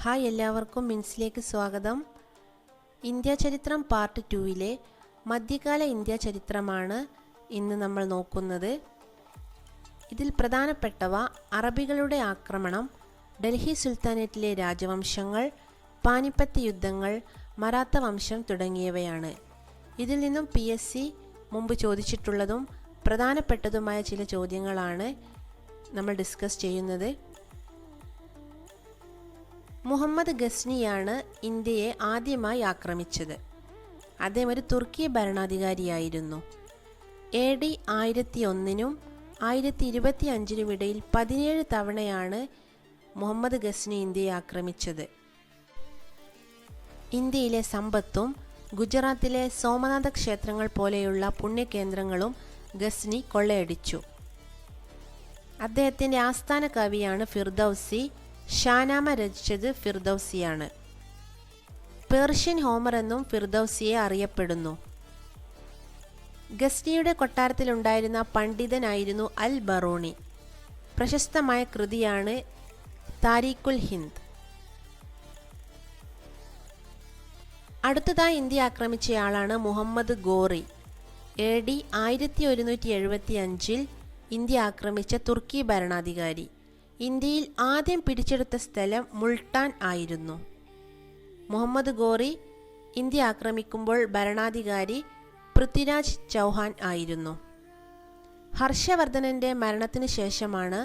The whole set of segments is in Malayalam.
ഹായ്, എല്ലാവർക്കും മിൻസിലേക്ക് സ്വാഗതം. ഇന്ത്യ ചരിത്രം പാർട്ട് 2-ലെ മധ്യകാല ഇന്ത്യ ചരിത്രമാണ് ഇന്ന് നമ്മൾ നോക്കുന്നത്. ഇതിൽ പ്രധാനപ്പെട്ടവ അറബികളുടെ ആക്രമണം, ഡൽഹി സുൽത്താനേറ്റിലെ രാജവംശങ്ങൾ, പാനിപ്പത്ത് യുദ്ധങ്ങൾ, മറാത്ത വംശം തുടങ്ങിയവയാണ്. ഇതിൽ നിന്നും PSC മുമ്പ് ചോദിച്ചിട്ടുള്ളതും പ്രധാനപ്പെട്ടതുമായ ചില ചോദ്യങ്ങളാണ് നമ്മൾ ഡിസ്കസ് ചെയ്യുന്നത്. മുഹമ്മദ് ഗസ്നിയാണ് ഇന്ത്യയെ ആദ്യമായി ആക്രമിച്ചത്. അദ്ദേഹം ഒരു തുർക്കി ഭരണാധികാരിയായിരുന്നു. AD 1001-നും 1025-നും ഇടയിൽ 17 തവണയാണ് മുഹമ്മദ് ഗസ്നി ഇന്ത്യയെ ആക്രമിച്ചത്. ഇന്ത്യയിലെ സമ്പത്തും ഗുജറാത്തിലെ സോമനാഥ ക്ഷേത്രങ്ങൾ പോലെയുള്ള പുണ്യകേന്ദ്രങ്ങളും ഗസ്നി കൊള്ളയടിച്ചു. അദ്ദേഹത്തിൻ്റെ ആസ്ഥാന കവിയാണ് ഫിർദൗസി. ഷാനാമ രചിച്ചത് ഫിർദൗസിയാണ്. പേർഷ്യൻ ഹോമർ എന്നും ഫിർദൗസിയെ അറിയപ്പെടുന്നു. ഗസ്നിയുടെ കൊട്ടാരത്തിലുണ്ടായിരുന്ന പണ്ഡിതനായിരുന്നു അൽ ബറൂണി. പ്രശസ്തമായ കൃതിയാണ് താരീഖുൽ ഹിന്ദ്. അടുത്തതായി ഇന്ത്യ ആക്രമിച്ചയാളാണ് മുഹമ്മദ് ഗോറി. AD 1175-ൽ ഇന്ത്യ ആക്രമിച്ച തുർക്കി ഭരണാധികാരി. ഇന്ത്യയിൽ ആദ്യം പിടിച്ചെടുത്ത സ്ഥലം മുൾട്ടാൻ ആയിരുന്നു. മുഹമ്മദ് ഗോറി ഇന്ത്യ ആക്രമിക്കുമ്പോൾ ഭരണാധികാരി പൃഥ്വിരാജ് ചൗഹാൻ ആയിരുന്നു. ഹർഷവർദ്ധനൻ്റെ മരണത്തിന് ശേഷമാണ്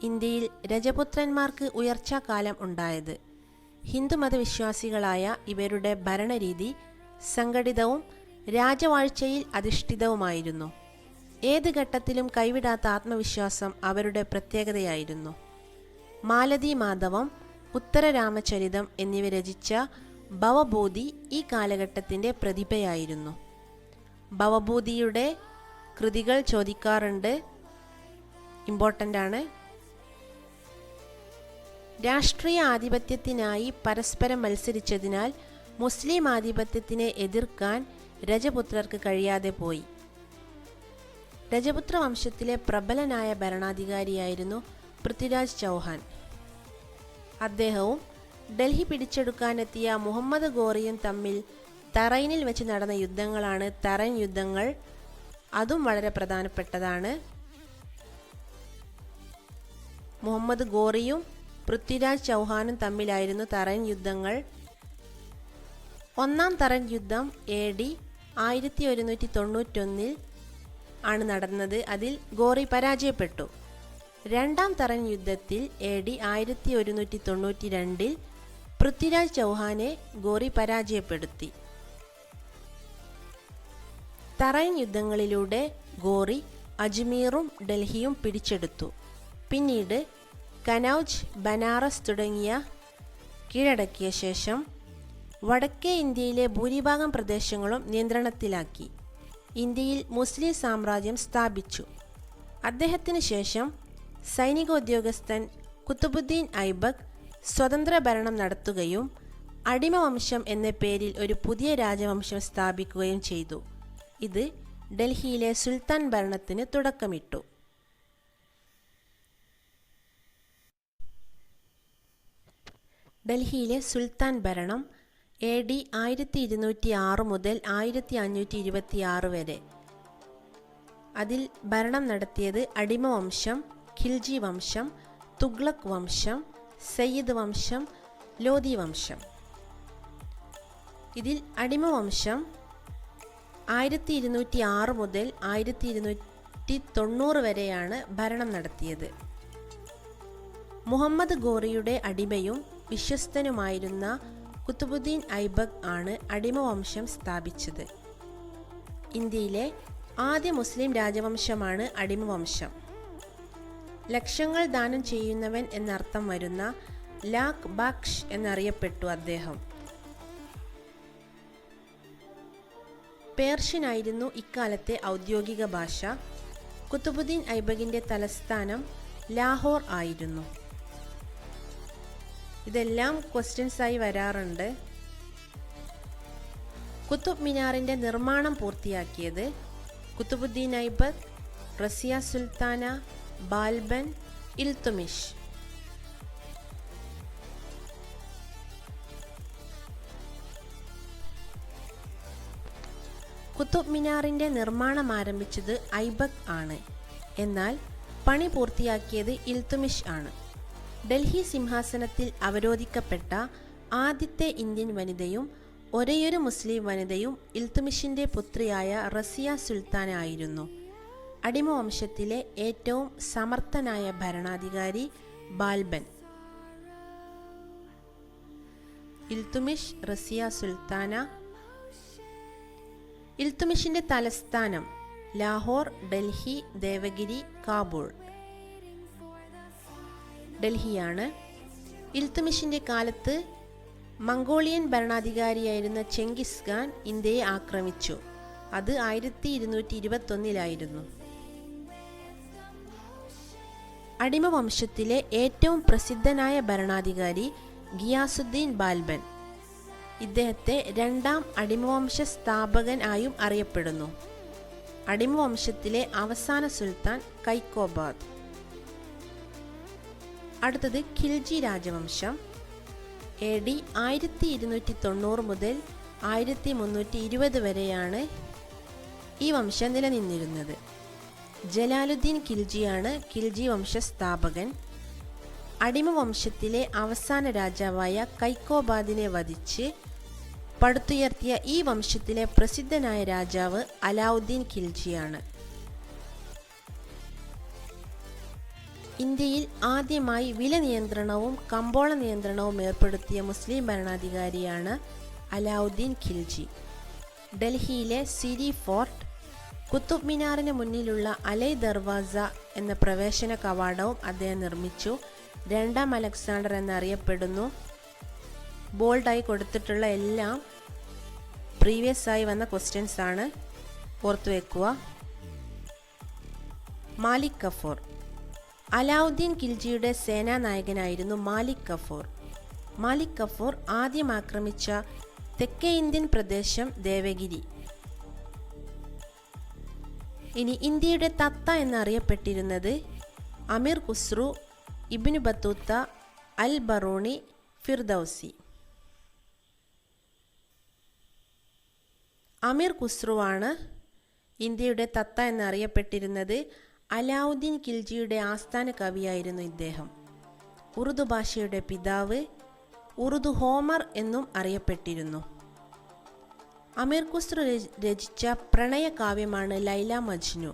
ഇന്ത്യയിൽ രജപുത്രന്മാർക്ക് ഉയർച്ചാക്കാലം ഉണ്ടായത്. ഹിന്ദുമത വിശ്വാസികളായ ഇവരുടെ ഭരണരീതി സംഘടിതവും രാജവാഴ്ചയിൽ അധിഷ്ഠിതവുമായിരുന്നു. ഏത് ഘട്ടത്തിലും കൈവിടാത്ത ആത്മവിശ്വാസം അവരുടെ പ്രത്യേകതയായിരുന്നു. മാലതി മാധവം, ഉത്തര രാമചരിതം എന്നിവ രചിച്ച ഭവഭൂതി ഈ കാലഘട്ടത്തിൻ്റെ പ്രതിഭയായിരുന്നു. ഭവഭൂതിയുടെ കൃതികൾ ചോദിക്കാറുണ്ട്, ഇമ്പോർട്ടൻ്റ് ആണ്. രാഷ്ട്രീയ ആധിപത്യത്തിനായി പരസ്പരം മത്സരിച്ചതിനാൽ മുസ്ലിം ആധിപത്യത്തിനെ എതിർക്കാൻ രജപുത്രർക്ക് കഴിയാതെ പോയി. രജപുത്ര വംശത്തിലെ പ്രബലനായ ഭരണാധികാരിയായിരുന്നു പൃഥ്വിരാജ് ചൗഹാൻ. അദ്ദേഹവും ഡൽഹി പിടിച്ചെടുക്കാനെത്തിയ മുഹമ്മദ് ഗോറിയും തമ്മിൽ തറൈനിൽ വെച്ച് നടന്ന യുദ്ധങ്ങളാണ് തറൈൻ യുദ്ധങ്ങൾ. അതും വളരെ പ്രധാനപ്പെട്ടതാണ്. മുഹമ്മദ് ഗോറിയും പൃഥ്വിരാജ് ചൗഹാനും തമ്മിലായിരുന്നു തറൈൻ യുദ്ധങ്ങൾ. ഒന്നാം തറൈൻ യുദ്ധം AD 1191-ൽ ആണ് നടന്നത്. അതിൽ ഗോറി പരാജയപ്പെട്ടു. രണ്ടാം തറൈൻ യുദ്ധത്തിൽ AD 1192-ൽ പൃഥ്വിരാജ് ചൗഹാനെ ഗോറി പരാജയപ്പെടുത്തി. തറൈൻ യുദ്ധങ്ങളിലൂടെ ഗോറി അജ്മീറും ഡൽഹിയും പിടിച്ചെടുത്തു. പിന്നീട് കനൗജ്, ബനാറസ് തുടങ്ങിയ കീഴടക്കിയ ശേഷം വടക്കേ ഇന്ത്യയിലെ ഭൂരിഭാഗം പ്രദേശങ്ങളും നിയന്ത്രണത്തിലാക്കി. ഇന്ത്യയിൽ മുസ്ലിം സാമ്രാജ്യം സ്ഥാപിച്ചു. അദ്ദേഹത്തിന് ശേഷം സൈനികോദ്യോഗസ്ഥൻ കുത്തുബുദ്ദീൻ ഐബക്ക് സ്വതന്ത്ര ഭരണം നടത്തുകയും അടിമവംശം എന്ന പേരിൽ ഒരു പുതിയ രാജവംശം സ്ഥാപിക്കുകയും ചെയ്തു. ഇത് ഡൽഹിയിലെ സുൽത്താൻ ഭരണത്തിന് തുടക്കമിട്ടു. ഡൽഹിയിലെ സുൽത്താൻ ഭരണം AD 1206 മുതൽ 1526 വരെ. അതിൽ ഭരണം നടത്തിയത് അടിമവംശം, ഖിൽജി വംശം, തുഗ്ലക് വംശം, സയ്യിദ് വംശം, ലോധി വംശം. ഇതിൽ അടിമവംശം 1206 മുതൽ 1290 വരെയാണ് ഭരണം നടത്തിയത്. മുഹമ്മദ് ഗോറിയുടെ അടിമയും വിശ്വസ്തനുമായിരുന്ന കുത്തുബുദ്ദീൻ ഐബക്ക് ആണ് അടിമവംശം സ്ഥാപിച്ചത്. ഇന്ത്യയിലെ ആദ്യ മുസ്ലിം രാജവംശമാണ് അടിമവംശം. ലക്ഷങ്ങൾ ദാനം ചെയ്യുന്നവൻ എന്നർത്ഥം വരുന്ന ലാഖ് ബക്ഷ് എന്നറിയപ്പെട്ടു അദ്ദേഹം. പേർഷ്യനായിരുന്നു ഇക്കാലത്തെ ഔദ്യോഗിക ഭാഷ. കുത്തുബുദ്ദീൻ ഐബക്കിൻ്റെ തലസ്ഥാനം ലാഹോർ ആയിരുന്നു. ഇതെല്ലാം ക്വസ്റ്റ്യൻസായി വരാറുണ്ട്. കുത്തുബ് മിനാറിൻ്റെ നിർമ്മാണം പൂർത്തിയാക്കിയത് കുത്തുബുദ്ദീൻ ഐബക്ക്, റസിയ സുൽത്താന, ബാൽബൻ, ഇൽത്തുമിഷ്. കുത്തുബ് മിനാറിൻ്റെ നിർമ്മാണം ആരംഭിച്ചത് ഐബക്ക് ആണ്. എന്നാൽ പണി പൂർത്തിയാക്കിയത് ഇൽത്തുമിഷ് ആണ്. ഡൽഹി സിംഹാസനത്തിൽ അവരോധിക്കപ്പെട്ട ആദ്യത്തെ ഇന്ത്യൻ വനിതയും ഒരേയൊരു മുസ്ലിം വനിതയും ഇൽത്തുമിഷിൻ്റെ പുത്രിയായ റസിയ സുൽത്താന ആയിരുന്നു. അടിമവംശത്തിലെ ഏറ്റവും സമർത്ഥനായ ഭരണാധികാരി ബാൽബൻ. ഇൽത്തുമിഷ്, റസിയ സുൽത്താന. ഇൽത്തുമിഷിൻ്റെ തലസ്ഥാനം ലാഹോർ, ഡൽഹി, ദേവഗിരി, കാബൂൾ. ഡൽഹിയാണ്. ഇൽത്തുമിഷിൻ്റെ കാലത്ത് മംഗോളിയൻ ഭരണാധികാരിയായിരുന്ന ചെങ്കിസ് ഖാൻ ഇന്ത്യയെ ആക്രമിച്ചു. അത് 1221 അടിമവംശത്തിലെ ഏറ്റവും പ്രസിദ്ധനായ ഭരണാധികാരി ഗിയാസുദ്ദീൻ ബാൽബൻ. ഇദ്ദേഹത്തെ രണ്ടാം അടിമവംശ സ്ഥാപകൻ ആയും അറിയപ്പെടുന്നു. അടിമവംശത്തിലെ അവസാന സുൽത്താൻ കൈക്കോബാദ്. അടുത്തത് ഖിൽജി രാജവംശം. AD 1290 മുതൽ 1320 വരെയാണ് ഈ വംശം നിലനിന്നിരുന്നത്. ജലാലുദ്ദീൻ ഖിൽജിയാണ് ഖിൽജി വംശസ്ഥാപകൻ. അടിമവംശത്തിലെ അവസാന രാജാവായ കൈക്കോബാദിനെ വധിച്ച് പടുത്തുയർത്തിയ ഈ വംശത്തിലെ പ്രസിദ്ധനായ രാജാവ് അലാവുദ്ദീൻ ഖിൽജിയാണ്. ഇന്ത്യയിൽ ആദ്യമായി വില നിയന്ത്രണവും കമ്പോള നിയന്ത്രണവും ഏർപ്പെടുത്തിയ മുസ്ലിം ഭരണാധികാരിയാണ് അലാവുദ്ദീൻ ഖിൽജി. ഡൽഹിയിലെ സിരി ഫോർട്ട്, കുത്തുബ് മിനാറിന് മുന്നിലുള്ള അലൈ ദർവാസ എന്ന പ്രവേശന കവാടവും അദ്ദേഹം നിർമ്മിച്ചു. രണ്ടാം അലക്സാണ്ടർ എന്നറിയപ്പെടുന്നു. ബോൾഡായി കൊടുത്തിട്ടുള്ള എല്ലാം പ്രീവിയസ് ആയി വന്ന ക്വസ്റ്റ്യൻസ് ആണ്, ഓർത്തു വെക്കുക. മാലിക് കഫൂർ. അലാവുദ്ദീൻ ഖിൽജിയുടെ സേനാനായകനായിരുന്നു മാലിക് കഫൂർ. മാലിക് കഫൂർ ആദ്യം ആക്രമിച്ച തെക്കേ ഇന്ത്യൻ പ്രദേശം ദേവഗിരി. ഇനി ഇന്ത്യയുടെ തത്ത എന്നറിയപ്പെട്ടിരുന്നത് അമീർ ഖുസ്രു, ഇബ്നു ബത്തൂത്ത, അൽ ബറൂണി, ഫിർദൌസി. അമീർ ഖുസ്രുവാണ് ഇന്ത്യയുടെ തത്ത എന്നറിയപ്പെട്ടിരുന്നത്. അലാവുദ്ദീൻ ഖിൽജിയുടെ ആസ്ഥാന കവിയായിരുന്നു ഇദ്ദേഹം. ഉറുദു ഭാഷയുടെ പിതാവ്, ഉറുദു ഹോമർ എന്നും അറിയപ്പെട്ടിരുന്നു. അമീർ ഖുസ്രു രചിച്ച പ്രണയകാവ്യമാണ് ലൈല മജ്നു.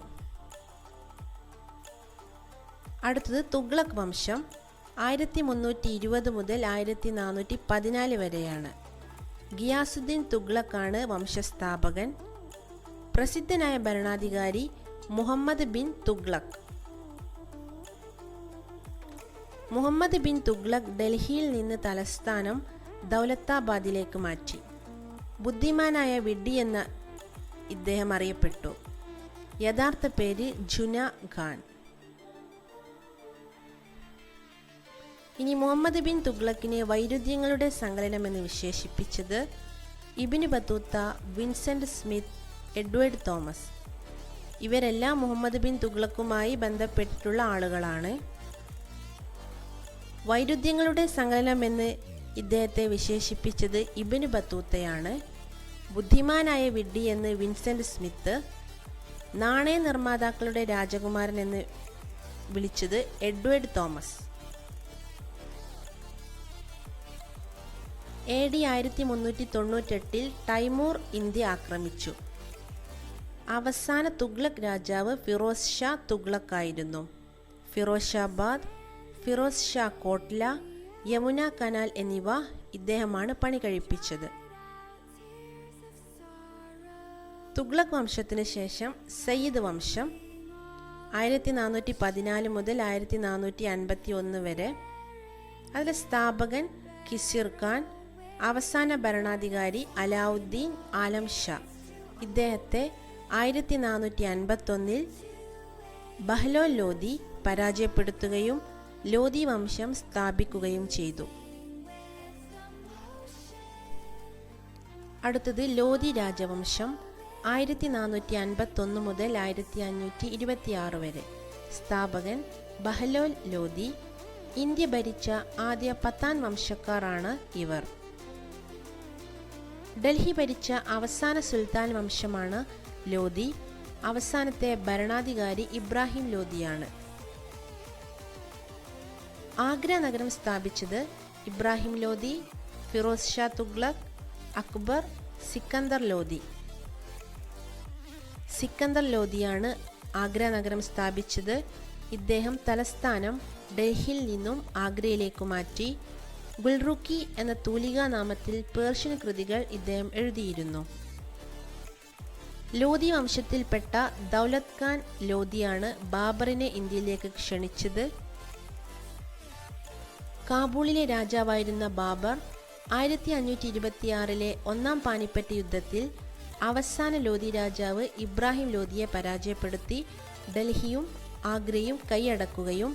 അടുത്തത് തുഗ്ലക് വംശം. 1320 മുതൽ 1414 വരെയാണ്. ഗിയാസുദ്ദീൻ തുഗ്ലക് ആണ് വംശസ്ഥാപകൻ. പ്രസിദ്ധനായ ഭരണാധികാരി മുഹമ്മദ് ബിൻ തുഗ്ലക്. മുഹമ്മദ് ബിൻ തുഗ്ലക് ഡൽഹിയിൽ നിന്ന് തലസ്ഥാനം ദൗലത്താബാദിലേക്ക് മാറ്റി. ബുദ്ധിമാനായ വിഡ്ഢി എന്ന ഇദ്ദേഹം അറിയപ്പെട്ടു. യഥാർത്ഥ പേര് ജുന ഖാൻ. ഇനി മുഹമ്മദ് ബിൻ തുഗ്ലക്കിനെ വൈരുദ്ധ്യങ്ങളുടെ സങ്കലനം എന്ന് വിശേഷിപ്പിച്ചത് Ibnu Battuta, Vincent Smith, Edward Thomas. ഇവരെല്ലാം മുഹമ്മദ് ബിൻ തുഗ്ലക്കുമായി ബന്ധപ്പെട്ടിട്ടുള്ള ആളുകളാണ്. വൈരുദ്ധ്യങ്ങളുടെ സങ്കലനം എന്ന് ഇദ്ദേഹത്തെ വിശേഷിപ്പിച്ചത് ഇബ്നു ബത്തൂത്തയാണ്. ബുദ്ധിമാനായ വിഡ്ഢി എന്ന് വിൻസെന്റ് സ്മിത്ത്. നാണയ നിർമ്മാതാക്കളുടെ രാജകുമാരൻ എന്ന് വിളിച്ചത് Edward Thomas. AD 1398 Timur India ആക്രമിച്ചു. അവസാന തുഗ്ലക് രാജാവ് ഫിറോസ് ഷാ തുഗ്ലക് ആയിരുന്നു. ഫിറോഷാബാദ്, ഫിറോസ് ഷാ കോട്ട്ല, യമുന കനാൽ എന്നിവ ഇദ്ദേഹമാണ് പണി കഴിപ്പിച്ചത്. തുഗ്ലക് വംശത്തിന് ശേഷം സയ്യിദ് വംശം. 1414 മുതൽ 1451 വരെ. അതിലെ സ്ഥാപകൻ കിസിർ ഖാൻ. അവസാന ഭരണാധികാരി അലാവുദ്ദീൻ ആലം ഷാ. ഇദ്ദേഹത്തെ 1451 ബഹ്ലോൽ ലോധി പരാജയപ്പെടുത്തുകയും ലോധി വംശം സ്ഥാപിക്കുകയും ചെയ്തു. അടുത്തത് ലോധി രാജവംശം. 1451 മുതൽ 1526 വരെ. സ്ഥാപകൻ ബഹ്ലോൽ ലോധി. ഇന്ത്യ ഭരിച്ച ആദ്യ പത്താൻ വംശക്കാരാണ് ഇവർ. ഡൽഹി ഭരിച്ച അവസാന സുൽത്താൻ വംശമാണ് ലോധി. അവസാനത്തെ ഭരണാധികാരി ഇബ്രാഹിം ലോധിയാണ്. ആഗ്ര നഗരം സ്ഥാപിച്ചത് ഇബ്രാഹിം ലോധി, ഫിറോസ് ഷാ തുഗ്ലക്, അക്ബർ, സിക്കന്ദർ ലോധി. സിക്കന്ദർ ലോധിയാണ് ആഗ്ര നഗരം സ്ഥാപിച്ചത്. ഇദ്ദേഹം തലസ്ഥാനം ഡൽഹിയിൽ നിന്നും ആഗ്രയിലേക്ക് മാറ്റി. ഗുൽറുക്കി എന്ന തൂലികാ നാമത്തിൽ പേർഷ്യൻ കൃതികൾ ഇദ്ദേഹം എഴുതിയിരുന്നു. ലോധി വംശത്തിൽപ്പെട്ട ദൗലത് ഖാൻ ലോധിയാണ് ബാബറിനെ ഇന്ത്യയിലേക്ക് ക്ഷണിച്ചത്. കാബൂളിലെ രാജാവായിരുന്ന ബാബർ 1526 ഒന്നാം പാനിപ്പറ്റ് യുദ്ധത്തിൽ അവസാന ലോധി രാജാവ് ഇബ്രാഹിം ലോധിയെ പരാജയപ്പെടുത്തി ഡൽഹിയും ആഗ്രയും കൈയടക്കുകയും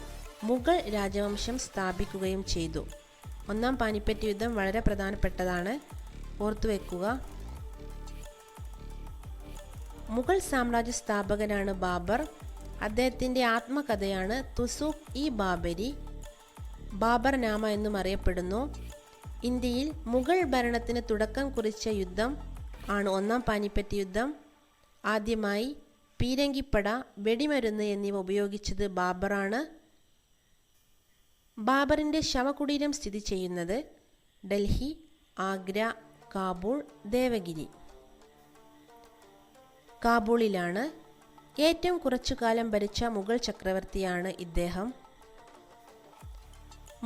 മുഗൾ രാജവംശം സ്ഥാപിക്കുകയും ചെയ്തു. ഒന്നാം പാനിപ്പറ്റ് യുദ്ധം വളരെ പ്രധാനപ്പെട്ടതാണ്, ഓർത്തുവെക്കുക. മുഗൾ സാമ്രാജ്യ സ്ഥാപകനാണ് ബാബർ. അദ്ദേഹത്തിൻ്റെ ആത്മകഥയാണ് തുസൂഖ് ഇ ബാബരി, ബാബർ നാമ എന്നും അറിയപ്പെടുന്നു. ഇന്ത്യയിൽ മുഗൾ ഭരണത്തിന് തുടക്കം കുറിച്ച യുദ്ധം ആണ് ഒന്നാം പാനിപ്പറ്റ് യുദ്ധം. ആദ്യമായി പീരങ്കിപ്പട, വെടിമരുന്ന് എന്നിവ ഉപയോഗിച്ചത് ബാബറാണ്. ബാബറിൻ്റെ ശവകുടീരം സ്ഥിതി ചെയ്യുന്നത് ഡൽഹി, ആഗ്ര, കാബൂൾ, ദേവഗിരി. കാബൂളിലാണ്. ഏറ്റവും കുറച്ചു കാലം ഭരിച്ച മുഗൾ ചക്രവർത്തിയാണ് ഇദ്ദേഹം.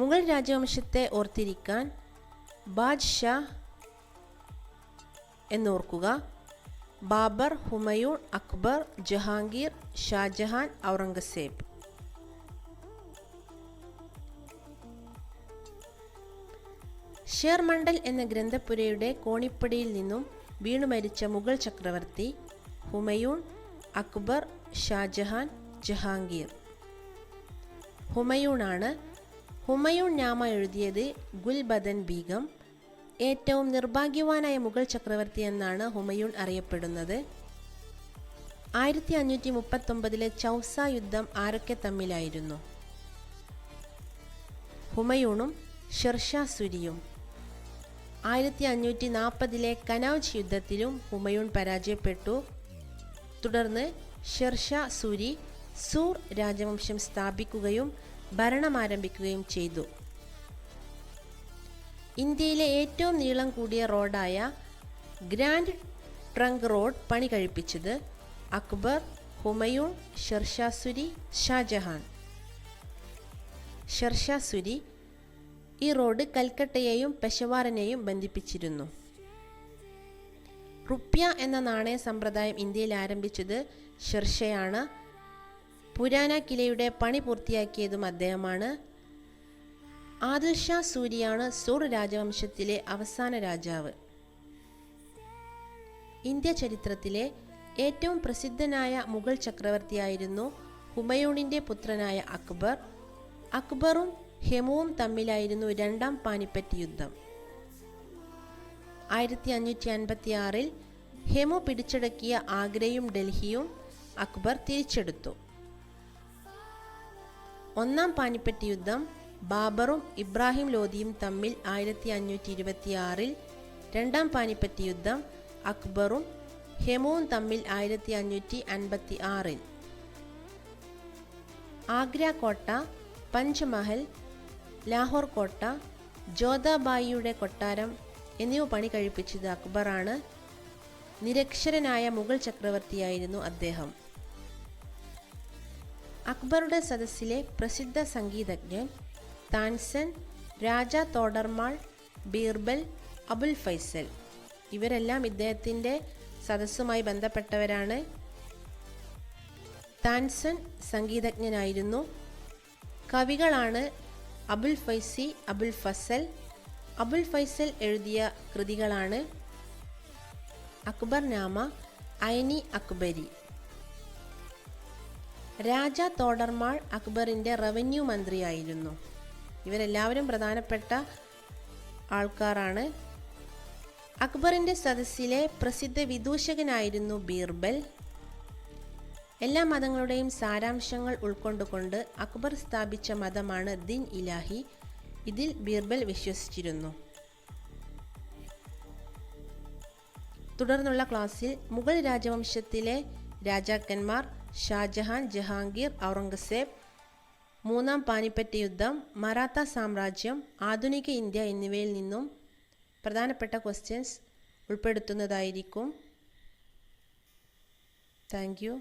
മുഗൾ രാജവംശത്തെ ഓർത്തിരിക്കാൻ ബാദ്ഷാ എന്നോർക്കുക. ബാബർ, ഹുമയൂൺ, അക്ബർ, ജഹാംഗീർ, ഷാജഹാൻ, ഔറംഗസേബ്. ഷേർമണ്ഡൽ എന്ന ഗ്രന്ഥപുരയുടെ കോണിപ്പടിയിൽ നിന്നും വീണു മരിച്ച മുഗൾ ചക്രവർത്തി ഹുമയൂൺ, അക്ബർ, ഷാജഹാൻ, ജഹാംഗീർ. ഹുമയൂണാണ്. ഹുമയൂൺ നാമ എഴുതിയത് ഗുൽബദൻ ബീഗം. ഏറ്റവും നിർഭാഗ്യവാനായ മുഗൾ ചക്രവർത്തി എന്നാണ് ഹുമയൂൺ അറിയപ്പെടുന്നത്. 1539 ചൗസ യുദ്ധം ആരൊക്കെ തമ്മിലായിരുന്നു? ഹുമയൂണും ഷെർഷാ സൂരിയും. 1540 കനൗജ് യുദ്ധത്തിലും ഹുമയൂൺ പരാജയപ്പെട്ടു. തുടർന്ന് ഷെർഷാ സൂരി സൂർ രാജവംശം സ്ഥാപിക്കുകയും ഭരണമാരംഭിക്കുകയും ചെയ്തു. ഇന്ത്യയിലെ ഏറ്റവും നീളം കൂടിയ റോഡായ ഗ്രാൻഡ് ട്രങ്ക് റോഡ് പണി കഴിപ്പിച്ചത് അക്ബർ, ഹുമയൂൺ, ഷെർഷാ സൂരി, ഷാജഹാൻ. ഷെർഷാ സൂരി ഈ റോഡ് കൽക്കട്ടയെയും പെഷവാറിനെയും ബന്ധിപ്പിച്ചിരുന്നു. റുപ്യ എന്ന നാണയ സമ്പ്രദായം ഇന്ത്യയിൽ ആരംഭിച്ചത് ഷെർഷയാണ്. പുരാന കിലയുടെ പണി പൂർത്തിയാക്കിയതും അദ്ദേഹമാണ്. ആദിൽ ഷാ സൂരിയാണ് സൂർ രാജവംശത്തിലെ അവസാന രാജാവ്. ഇന്ത്യ ചരിത്രത്തിലെ ഏറ്റവും പ്രസിദ്ധനായ മുഗൾ ചക്രവർത്തിയായിരുന്നു ഹുമയൂണിൻ്റെ പുത്രനായ അക്ബർ. അക്ബറും ഹെമുവും തമ്മിലായിരുന്നു രണ്ടാം പാനിപ്പറ്റ് യുദ്ധം. 1556 ഹെമു പിടിച്ചടക്കിയ ആഗ്രയും ഡൽഹിയും അക്ബർ തിരിച്ചെടുത്തു. ഒന്നാം പാനിപ്പറ്റ് യുദ്ധം ബാബറും ഇബ്രാഹിം ലോധിയും തമ്മിൽ 1526. രണ്ടാം പാനിപ്പറ്റ് യുദ്ധം അക്ബറും ഹെമുവും തമ്മിൽ 1556. ആഗ്ര കോട്ട, പഞ്ച്മഹൽ, ലാഹോർ കോട്ട, ജോധാബായിയുടെ കൊട്ടാരം എന്നിവ പണി കഴിപ്പിച്ചത് അക്ബറാണ്. നിരക്ഷരനായ മുഗൾ ചക്രവർത്തിയായിരുന്നു അദ്ദേഹം. അക്ബറുടെ സദസ്സിലെ പ്രസിദ്ധ സംഗീതജ്ഞൻ താൻസൻ, രാജ തോഡർമാൾ, ബീർബൽ, അബുൽ ഫൈസൽ ഇവരെല്ലാം ഇദ്ദേഹത്തിൻ്റെ സദസ്സുമായി ബന്ധപ്പെട്ടവരാണ്. താൻസൻ സംഗീതജ്ഞനായിരുന്നു. കവികളാണ് അബുൽ ഫൈസി, അബുൽ ഫസൽ. അബുൽ ഫൈസൽ എഴുതിയ കൃതികളാണ് അക്ബർ നാമ, ഐനി അക്ബരി. രാജ തോഡർമാൾ അക്ബറിൻ്റെ റവന്യൂ മന്ത്രിയായിരുന്നു. ഇവരെല്ലാവരും പ്രധാനപ്പെട്ട ആൾക്കാരാണ്. അക്ബറിൻ്റെ സദസ്സിലെ പ്രസിദ്ധ വിദൂഷകനായിരുന്നു ബീർബൽ. എല്ലാ മതങ്ങളുടെയും സാരാംശങ്ങൾ ഉൾക്കൊണ്ടുകൊണ്ട് അക്ബർ സ്ഥാപിച്ച മതമാണ് ദിൻ ഇലാഹി. ഇതിൽ ബീർബൽ വിശ്വസിച്ചിരുന്നു. തുടർന്നുള്ള ക്ലാസ്സിൽ മുഗൾ രാജവംശത്തിലെ രാജാക്കന്മാർ ഷാജഹാൻ, ജഹാംഗീർ, ഔറംഗസേബ്, മൂന്നാം പാനിപ്പറ്റ് യുദ്ധം, മറാത്ത സാമ്രാജ്യം, ആധുനിക ഇന്ത്യ എന്നിവയിൽ നിന്നും പ്രധാനപ്പെട്ട ക്വസ്റ്റ്യൻസ് ഉൾപ്പെടുത്തുന്നതായിരിക്കും. Thank you.